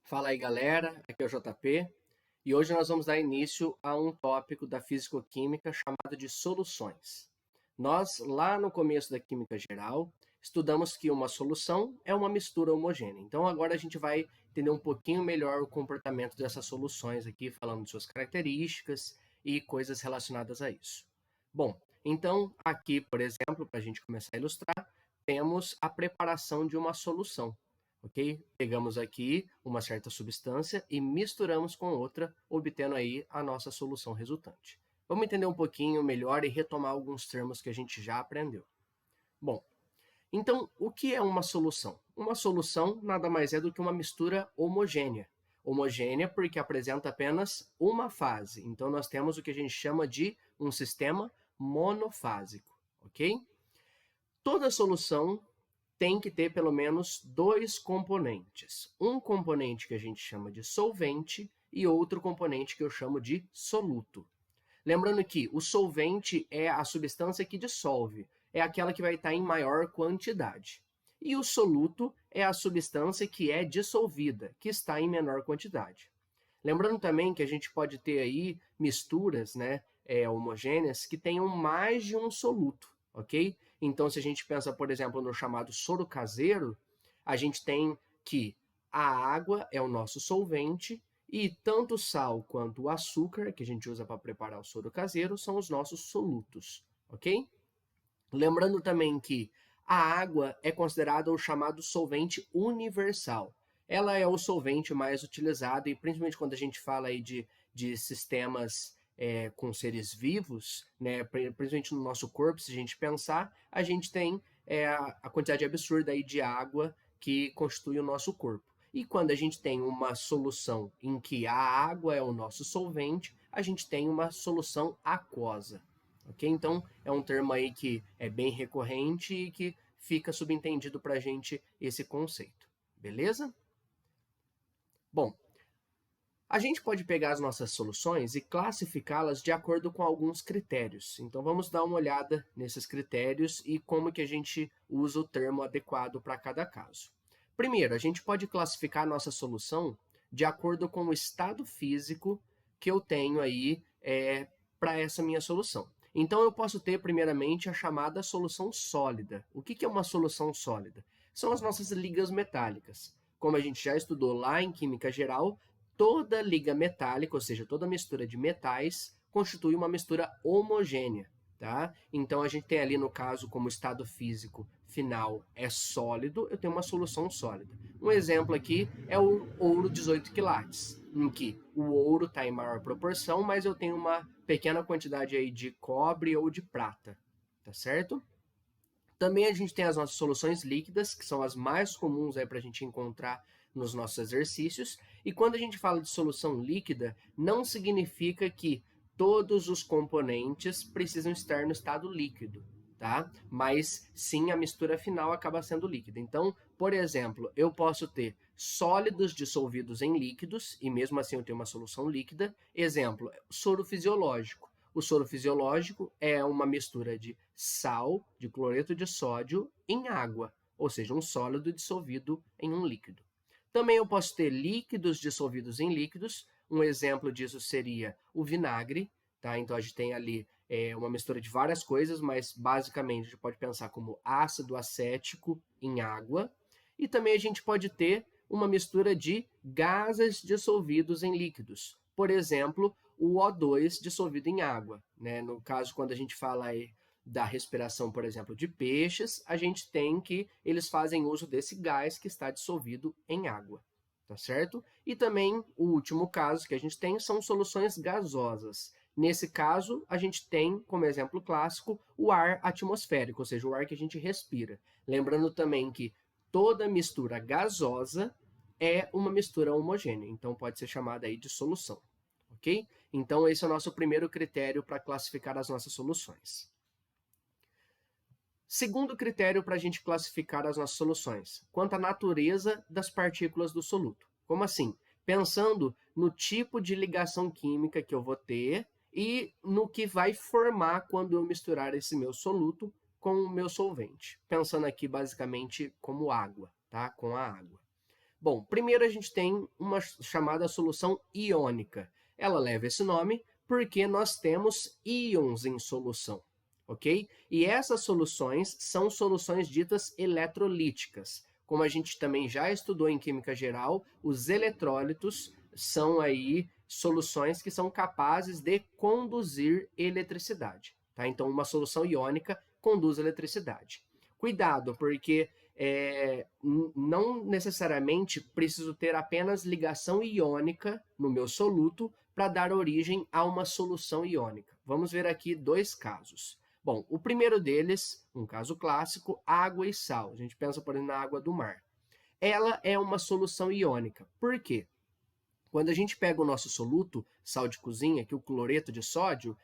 Fala aí, galera. Aqui é o JP e hoje nós vamos dar início a um tópico da fisicoquímica chamado de soluções. Nós, lá no começo da química geral, estudamos que uma solução é uma mistura homogênea. Então, agora a gente vai entender um pouquinho melhor o comportamento dessas soluções aqui, falando de suas características e coisas relacionadas a isso. Bom, então aqui, por exemplo, para a gente começar a ilustrar, temos a preparação de uma solução. Ok? Pegamos aqui uma certa substância e misturamos com outra, obtendo aí a nossa solução resultante. Vamos entender um pouquinho melhor e retomar alguns termos que a gente já aprendeu. Bom, então o que é uma solução? Uma solução nada mais é do que uma mistura homogênea. Homogênea porque apresenta apenas uma fase. Então nós temos o que a gente chama de um sistema monofásico, ok? Toda solução tem que ter pelo menos dois componentes. Um componente que a gente chama de solvente e outro componente que eu chamo de soluto. Lembrando que o solvente é a substância que dissolve, é aquela que vai estar em maior quantidade. E o soluto é a substância que é dissolvida, que está em menor quantidade. Lembrando também que a gente pode ter aí misturas, homogêneas que tenham mais de um soluto, ok? Então, se a gente pensa, por exemplo, no chamado soro caseiro, a gente tem que a água é o nosso solvente e tanto o sal quanto o açúcar, que a gente usa para preparar o soro caseiro, são os nossos solutos, ok? Lembrando também que a água é considerada o chamado solvente universal. Ela é o solvente mais utilizado e principalmente quando a gente fala aí de sistemas com seres vivos, né, principalmente no nosso corpo, se a gente pensar, a gente tem a quantidade absurda aí de água que constitui o nosso corpo. E quando a gente tem uma solução em que a água é o nosso solvente, a gente tem uma solução aquosa. Ok? Então, é um termo aí que é bem recorrente e que fica subentendido para a gente esse conceito. Beleza? Bom, a gente pode pegar as nossas soluções e classificá-las de acordo com alguns critérios. Então, vamos dar uma olhada nesses critérios e como que a gente usa o termo adequado para cada caso. Primeiro, a gente pode classificar a nossa solução de acordo com o estado físico que eu tenho aí para essa minha solução. Então, eu posso ter, primeiramente, a chamada solução sólida. O que é uma solução sólida? São as nossas ligas metálicas. Como a gente já estudou lá em Química Geral, toda liga metálica, ou seja, toda mistura de metais, constitui uma mistura homogênea. Tá? Então, a gente tem ali, no caso, como estado físico final é sólido, eu tenho uma solução sólida. Um exemplo aqui é o ouro 18 quilates, em que o ouro está em maior proporção, mas eu tenho uma pequena quantidade aí de cobre ou de prata, tá certo? Também a gente tem as nossas soluções líquidas, que são as mais comuns para a gente encontrar nos nossos exercícios. E quando a gente fala de solução líquida, não significa que todos os componentes precisam estar no estado líquido, tá? Mas sim, a mistura final acaba sendo líquida. Então, por exemplo, eu posso ter sólidos dissolvidos em líquidos, e mesmo assim eu tenho uma solução líquida. Exemplo, soro fisiológico. O soro fisiológico é uma mistura de sal, de cloreto de sódio, em água, ou seja, um sólido dissolvido em um líquido. Também eu posso ter líquidos dissolvidos em líquidos. Um exemplo disso seria o vinagre. Tá? Então a gente tem ali uma mistura de várias coisas, mas basicamente a gente pode pensar como ácido acético em água. E também a gente pode ter uma mistura de gases dissolvidos em líquidos. Por exemplo, o O2 dissolvido em água. Né? No caso, quando a gente fala aí da respiração, por exemplo, de peixes, a gente tem que eles fazem uso desse gás que está dissolvido em água, tá certo? E também o último caso que a gente tem são soluções gasosas. Nesse caso, a gente tem como exemplo clássico o ar atmosférico, ou seja, o ar que a gente respira. Lembrando também que toda mistura gasosa é uma mistura homogênea, então pode ser chamada aí de solução, ok? Então esse é o nosso primeiro critério para classificar as nossas soluções. Segundo critério para a gente classificar as nossas soluções, quanto à natureza das partículas do soluto. Como assim? Pensando no tipo de ligação química que eu vou ter e no que vai formar quando eu misturar esse meu soluto com o meu solvente. Pensando aqui basicamente como água, tá? Com a água. Bom, primeiro a gente tem uma chamada solução iônica. Ela leva esse nome porque nós temos íons em solução, ok? E essas soluções são soluções ditas eletrolíticas. Como a gente também já estudou em química geral, os eletrólitos são aí soluções que são capazes de conduzir eletricidade, tá? Então, uma solução iônica conduz eletricidade. Cuidado, porque não necessariamente preciso ter apenas ligação iônica no meu soluto para dar origem a uma solução iônica. Vamos ver aqui dois casos. Bom, o primeiro deles, um caso clássico, água e sal. A gente pensa, por exemplo, na água do mar. Ela é uma solução iônica. Por quê? Quando a gente pega o nosso soluto, sal de cozinha, que é o cloreto de sódio,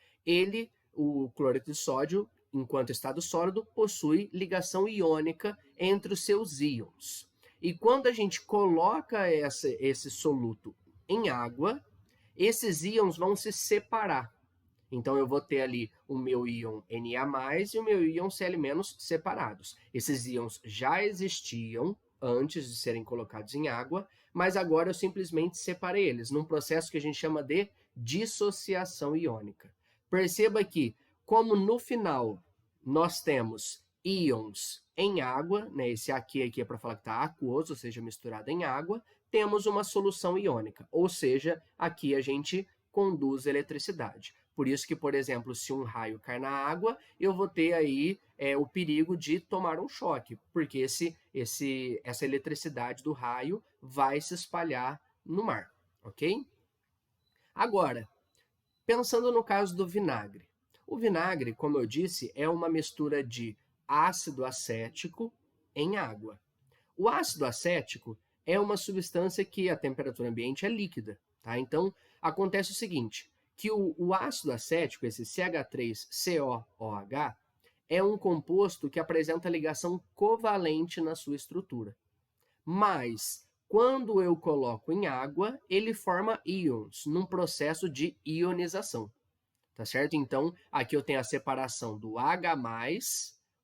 o cloreto de sódio, enquanto estado sólido, possui ligação iônica entre os seus íons. E quando a gente coloca esse soluto em água, esses íons vão se separar. Então, eu vou ter ali o meu íon Na+, e o meu íon Cl- separados. Esses íons já existiam antes de serem colocados em água, mas agora eu simplesmente separei eles, num processo que a gente chama de dissociação iônica. Perceba que, como no final nós temos íons em água, né? Esse aqui é para falar que está aquoso, ou seja, misturado em água, temos uma solução iônica, ou seja, aqui a gente conduz eletricidade. Por isso que, por exemplo, se um raio cai na água, eu vou ter aí o perigo de tomar um choque, porque essa eletricidade do raio vai se espalhar no mar, ok? Agora, pensando no caso do vinagre. O vinagre, como eu disse, é uma mistura de ácido acético em água. O ácido acético é uma substância que a temperatura ambiente é líquida, tá? Então, acontece o seguinte, que o ácido acético, esse CH3COOH, é um composto que apresenta ligação covalente na sua estrutura. Mas, quando eu coloco em água, ele forma íons, num processo de ionização, tá certo? Então, aqui eu tenho a separação do H+,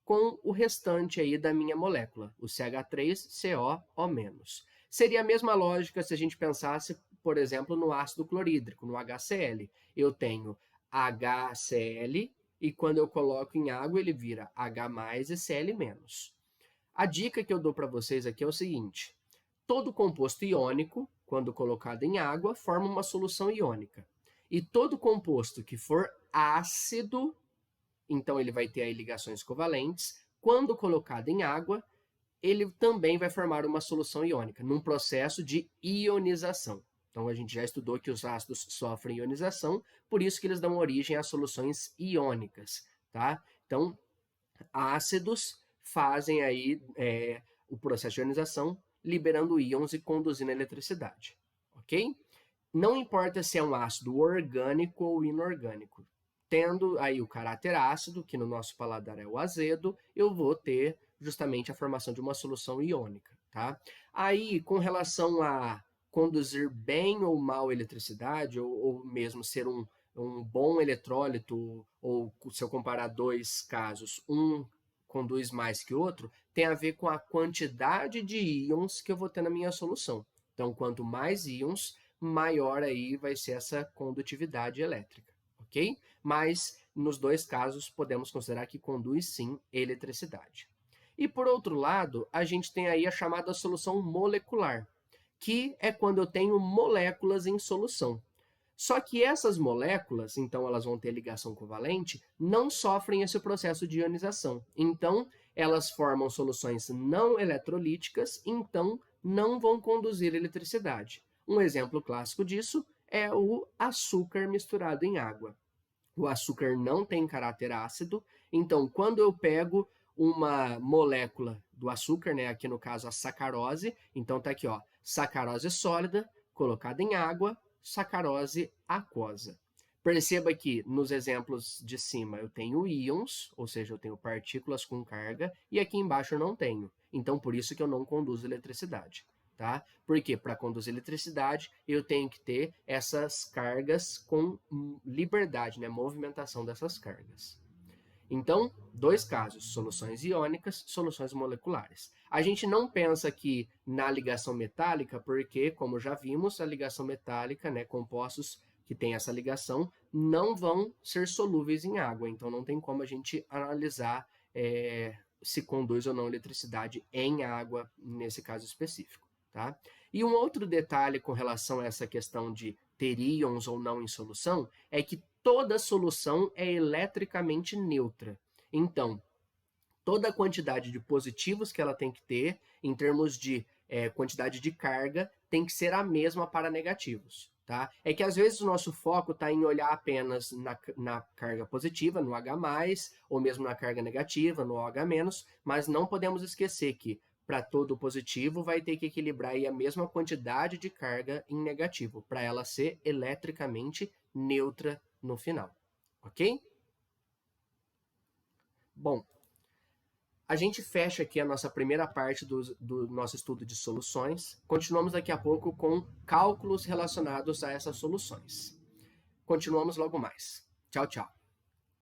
com o restante aí da minha molécula, o CH3COO-. Seria a mesma lógica se a gente pensasse, por exemplo, no ácido clorídrico, no HCl. Eu tenho HCl e quando eu coloco em água ele vira H+ e Cl-. A dica que eu dou para vocês aqui é o seguinte: todo composto iônico, quando colocado em água, forma uma solução iônica. E todo composto que for ácido, então ele vai ter aí ligações covalentes, quando colocado em água, ele também vai formar uma solução iônica, num processo de ionização. Então, a gente já estudou que os ácidos sofrem ionização, por isso que eles dão origem a soluções iônicas, tá? Então, ácidos fazem aí o processo de ionização, liberando íons e conduzindo a eletricidade, ok? Não importa se é um ácido orgânico ou inorgânico. Tendo aí o caráter ácido, que no nosso paladar é o azedo, eu vou ter justamente a formação de uma solução iônica, tá? Aí, com relação a conduzir bem ou mal eletricidade, ou mesmo ser um bom eletrólito, ou se eu comparar dois casos, um conduz mais que o outro, tem a ver com a quantidade de íons que eu vou ter na minha solução. Então, quanto mais íons, maior aí vai ser essa condutividade elétrica, ok? Mas, nos dois casos, podemos considerar que conduz sim eletricidade. E, por outro lado, a gente tem aí a chamada solução molecular, que é quando eu tenho moléculas em solução. Só que essas moléculas, então elas vão ter ligação covalente, não sofrem esse processo de ionização. Então, elas formam soluções não eletrolíticas, então não vão conduzir eletricidade. Um exemplo clássico disso é o açúcar misturado em água. O açúcar não tem caráter ácido, então quando eu pego uma molécula do açúcar, né, aqui no caso a sacarose, então tá aqui, ó, sacarose sólida colocada em água, sacarose aquosa. Perceba que nos exemplos de cima eu tenho íons, ou seja, eu tenho partículas com carga, e aqui embaixo eu não tenho. Então, por isso que eu não conduzo eletricidade. Tá? Porque para conduzir eletricidade eu tenho que ter essas cargas com liberdade, né? Movimentação dessas cargas. Então, dois casos, soluções iônicas, soluções moleculares. A gente não pensa aqui na ligação metálica, porque, como já vimos, a ligação metálica, né, compostos que têm essa ligação, não vão ser solúveis em água. Então, não tem como a gente analisar se conduz ou não eletricidade em água, nesse caso específico. Tá? E um outro detalhe com relação a essa questão de ter íons ou não em solução é que toda solução é eletricamente neutra. Então, toda a quantidade de positivos que ela tem que ter, em termos de quantidade de carga, tem que ser a mesma para negativos. Tá? É que às vezes o nosso foco está em olhar apenas na carga positiva, no H+, ou mesmo na carga negativa, no OH-, mas não podemos esquecer que para todo positivo vai ter que equilibrar aí a mesma quantidade de carga em negativo, para ela ser eletricamente neutra no final. Ok? Bom, a gente fecha aqui a nossa primeira parte do nosso estudo de soluções. Continuamos daqui a pouco com cálculos relacionados a essas soluções. Continuamos logo mais. Tchau, tchau.